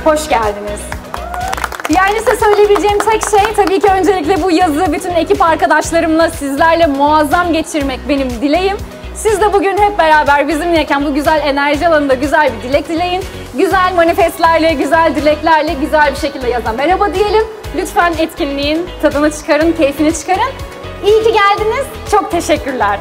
Hoş geldiniz. Yani size söyleyebileceğim tek şey tabii ki öncelikle bu yazı bütün ekip arkadaşlarımla sizlerle muazzam geçirmek benim dileğim. Siz de bugün hep beraber bizimleyken bu güzel enerji alanında güzel bir dilek dileyin. Güzel manifestlerle, güzel dileklerle güzel bir şekilde yaza merhaba diyelim. Lütfen etkinliğin tadını çıkarın, keyfini çıkarın. İyi ki geldiniz. Çok teşekkürler.